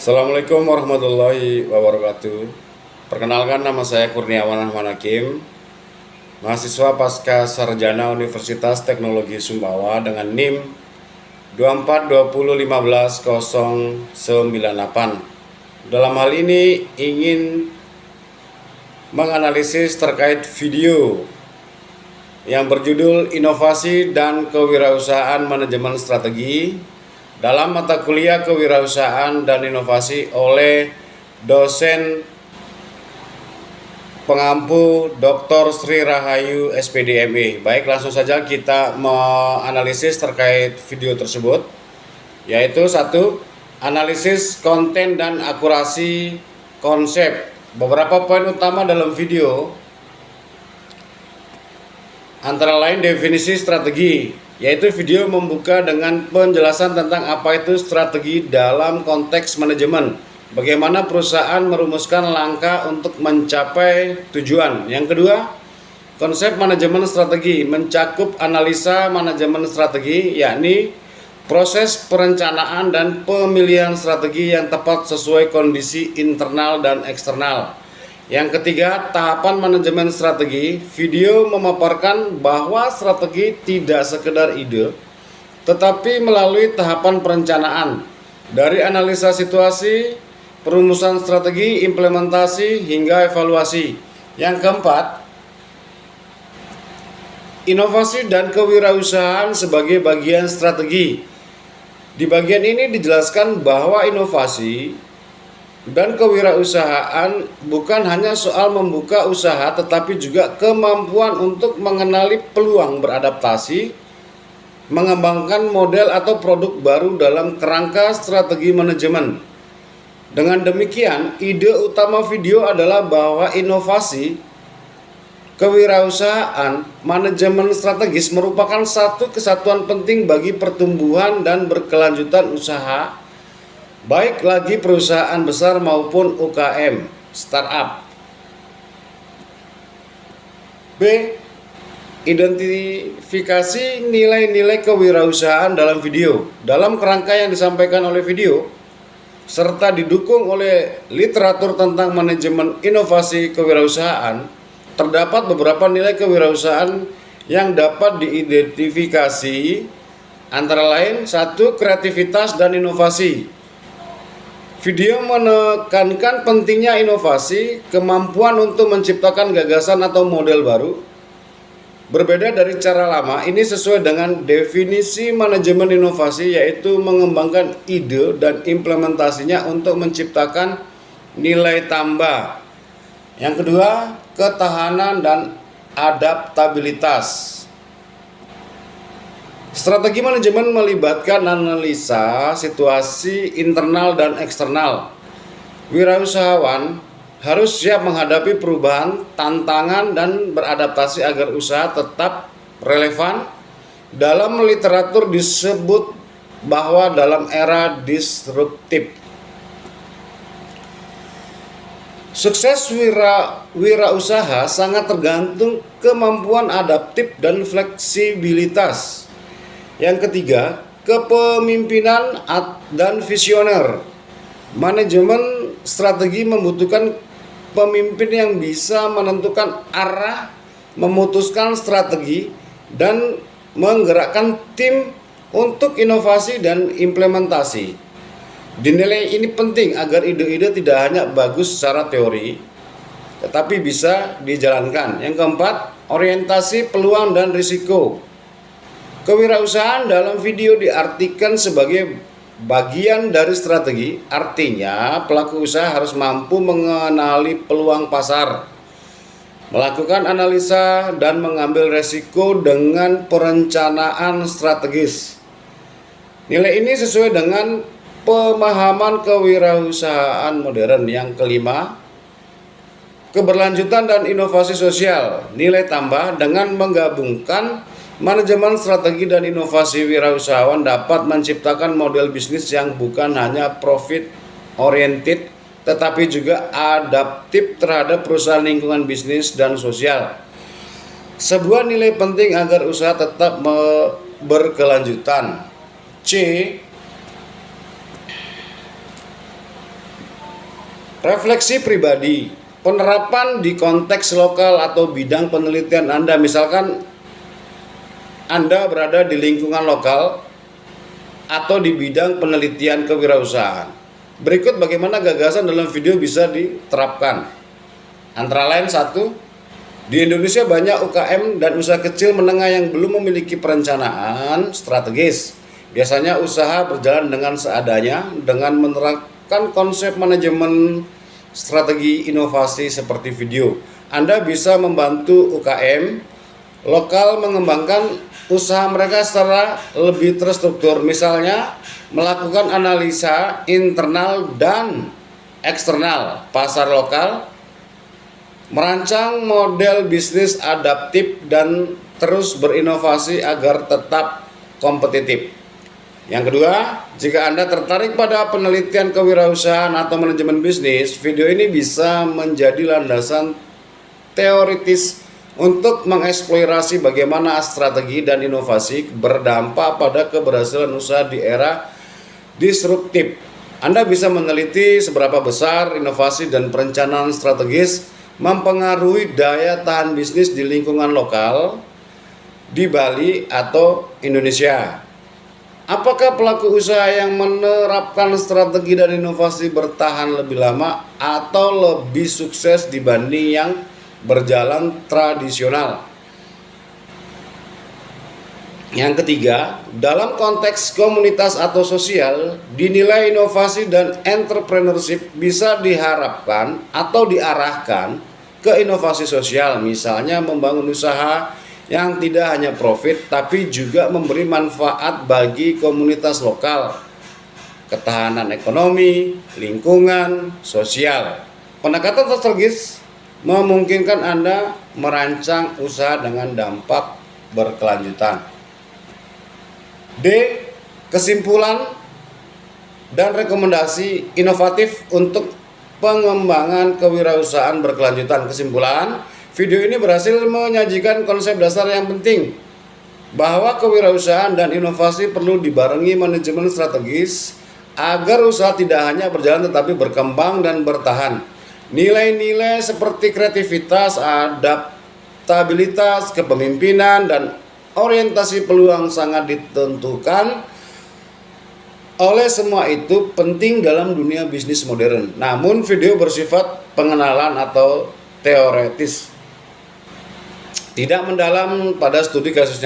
Assalamualaikum warahmatullahi wabarakatuh. Perkenalkan, nama saya Kurniawan Ahmad Hakim, mahasiswa pasca sarjana Universitas Teknologi Sumbawa dengan NIM 2420150098. Dalam hal ini ingin menganalisis terkait video yang berjudul Inovasi dan Kewirausahaan Manajemen Strategi dalam mata kuliah Kewirausahaan dan Inovasi oleh dosen pengampu Dr. Sri Rahayu SPD ME. Baik, langsung saja kita menganalisis terkait video tersebut, yaitu satu, analisis konten dan akurasi konsep. Beberapa poin utama dalam video antara lain definisi strategi, yaitu video membuka dengan penjelasan tentang apa itu strategi dalam konteks manajemen, bagaimana perusahaan merumuskan langkah untuk mencapai tujuan. Yang kedua, konsep manajemen strategi mencakup analisa manajemen strategi, yakni proses perencanaan dan pemilihan strategi yang tepat sesuai kondisi internal dan eksternal. Yang ketiga, tahapan manajemen strategi. Video memaparkan bahwa strategi tidak sekedar ide, tetapi melalui tahapan perencanaan, dari analisa situasi, perumusan strategi, implementasi, hingga evaluasi. Yang keempat, inovasi dan kewirausahaan sebagai bagian strategi. Di bagian ini dijelaskan bahwa inovasi dan kewirausahaan bukan hanya soal membuka usaha, tetapi juga kemampuan untuk mengenali peluang beradaptasi, mengembangkan model atau produk baru dalam kerangka strategi manajemen. Dengan demikian, ide utama video adalah bahwa inovasi, kewirausahaan, manajemen strategis merupakan satu kesatuan penting bagi pertumbuhan dan berkelanjutan usaha, baik lagi perusahaan besar maupun UKM, startup. B. Identifikasi nilai-nilai kewirausahaan dalam video. Dalam kerangka yang disampaikan oleh video, serta didukung oleh literatur tentang manajemen inovasi kewirausahaan, terdapat beberapa nilai kewirausahaan yang dapat diidentifikasi, antara lain, satu, kreativitas dan inovasi. Video menekankan pentingnya inovasi, kemampuan untuk menciptakan gagasan atau model baru. Berbeda dari cara lama, ini sesuai dengan definisi manajemen inovasi, yaitu mengembangkan ide dan implementasinya untuk menciptakan nilai tambah. Yang kedua, ketahanan dan adaptabilitas. Strategi manajemen melibatkan analisa situasi internal dan eksternal. Wirausahawan harus siap menghadapi perubahan, tantangan, dan beradaptasi agar usaha tetap relevan. Dalam literatur disebut bahwa dalam era disruptif, sukses wirausaha sangat tergantung kemampuan adaptif dan fleksibilitas. Yang ketiga, kepemimpinan dan visioner. Manajemen strategi membutuhkan pemimpin yang bisa menentukan arah, memutuskan strategi, dan menggerakkan tim untuk inovasi dan implementasi. Dinilai ini penting agar ide-ide tidak hanya bagus secara teori, tetapi bisa dijalankan. Yang keempat, orientasi peluang dan risiko. Kewirausahaan dalam video diartikan sebagai bagian dari strategi, artinya pelaku usaha harus mampu mengenali peluang pasar, melakukan analisa, dan mengambil resiko dengan perencanaan strategis. Nilai ini sesuai dengan pemahaman kewirausahaan modern. Yang kelima, keberlanjutan dan inovasi sosial. Nilai tambah dengan menggabungkan manajemen strategi dan inovasi, wirausahawan dapat menciptakan model bisnis yang bukan hanya profit oriented, tetapi juga adaptif terhadap perusahaan, lingkungan bisnis, dan sosial. Sebuah nilai penting agar usaha tetap berkelanjutan. C. Refleksi pribadi, penerapan di konteks lokal atau bidang penelitian Anda. Misalkan Anda berada di lingkungan lokal atau di bidang penelitian kewirausahaan. Berikut bagaimana gagasan dalam video bisa diterapkan. Antara lain, satu, di Indonesia banyak UKM dan usaha kecil menengah yang belum memiliki perencanaan strategis. Biasanya usaha berjalan dengan seadanya dengan menerapkan konsep manajemen strategi inovasi seperti video. Anda bisa membantu UKM lokal mengembangkan usaha mereka secara lebih terstruktur, misalnya melakukan analisa internal dan eksternal pasar lokal, merancang model bisnis adaptif dan terus berinovasi agar tetap kompetitif. Yang kedua, jika Anda tertarik pada penelitian kewirausahaan atau manajemen bisnis, video ini bisa menjadi landasan teoritis untuk mengeksplorasi bagaimana strategi dan inovasi berdampak pada keberhasilan usaha di era disruptif. Anda bisa meneliti seberapa besar inovasi dan perencanaan strategis mempengaruhi daya tahan bisnis di lingkungan lokal, di Bali atau Indonesia. Apakah pelaku usaha yang menerapkan strategi dan inovasi bertahan lebih lama atau lebih sukses dibanding yang berjalan tradisional? Yang ketiga, dalam konteks komunitas atau sosial, dinilai inovasi dan entrepreneurship bisa diharapkan atau diarahkan ke inovasi sosial, misalnya membangun usaha yang tidak hanya profit tapi juga memberi manfaat bagi komunitas lokal, ketahanan ekonomi, lingkungan, sosial. Pendekatan strategis memungkinkan Anda merancang usaha dengan dampak berkelanjutan. D. Kesimpulan dan rekomendasi inovatif untuk pengembangan kewirausahaan berkelanjutan. Kesimpulan, video ini berhasil menyajikan konsep dasar yang penting bahwa kewirausahaan dan inovasi perlu dibarengi manajemen strategis agar usaha tidak hanya berjalan tetapi berkembang dan bertahan. Nilai-nilai seperti kreativitas, adaptabilitas, kepemimpinan, dan orientasi peluang sangat ditentukan. Oleh semua itu penting dalam dunia bisnis modern. Namun video bersifat pengenalan atau teoretis, tidak mendalam pada studi kasus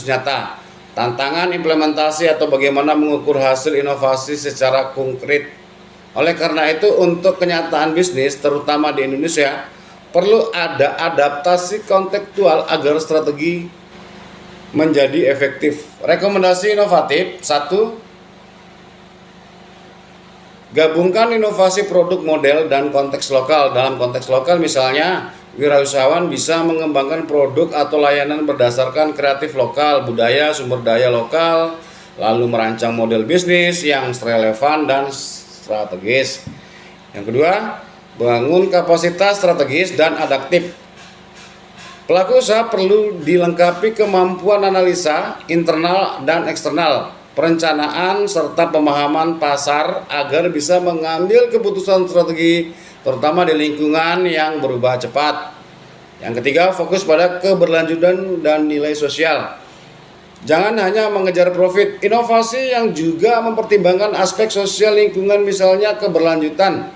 nyata, tantangan implementasi atau bagaimana mengukur hasil inovasi secara konkret. Oleh karena itu, untuk kenyataan bisnis, terutama di Indonesia, perlu ada adaptasi kontekstual agar strategi menjadi efektif. Rekomendasi inovatif: 1. Gabungkan inovasi produk model dan konteks lokal. Dalam konteks lokal, misalnya, wirausahawan bisa mengembangkan produk atau layanan berdasarkan kreatif lokal, budaya, sumber daya lokal, lalu merancang model bisnis yang relevan dan strategis. Yang kedua, bangun kapasitas strategis dan adaptif. Pelaku usaha perlu dilengkapi kemampuan analisa internal dan eksternal, perencanaan, serta pemahaman pasar agar bisa mengambil keputusan strategi, terutama di lingkungan yang berubah cepat. Yang ketiga, fokus pada keberlanjutan dan nilai sosial. Jangan hanya mengejar profit. Inovasi yang juga mempertimbangkan aspek sosial lingkungan, misalnya keberlanjutan,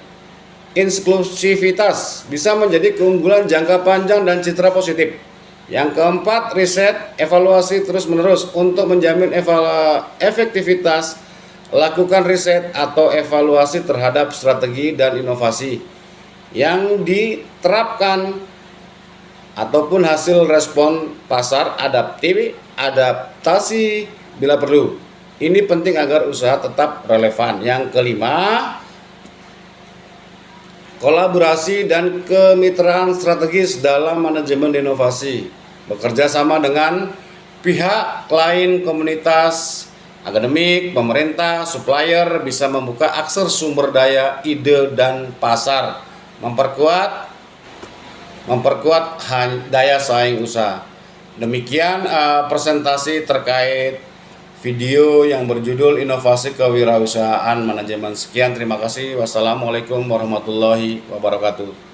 inklusivitas, bisa menjadi keunggulan jangka panjang dan citra positif. Yang keempat, riset, evaluasi terus-menerus. Untuk menjamin efektivitas, lakukan riset atau evaluasi terhadap strategi dan inovasi yang diterapkan ataupun hasil respon pasar, adaptasi bila perlu. Ini penting agar usaha tetap relevan. Yang kelima, kolaborasi dan kemitraan strategis dalam manajemen inovasi. Bekerja sama dengan pihak lain, komunitas, akademik, pemerintah, supplier bisa membuka akses sumber daya, ide, dan pasar, memperkuat daya saing usaha. Demikian presentasi terkait video yang berjudul Inovasi Kewirausahaan Manajemen. Sekian, terima kasih. Wassalamualaikum warahmatullahi wabarakatuh.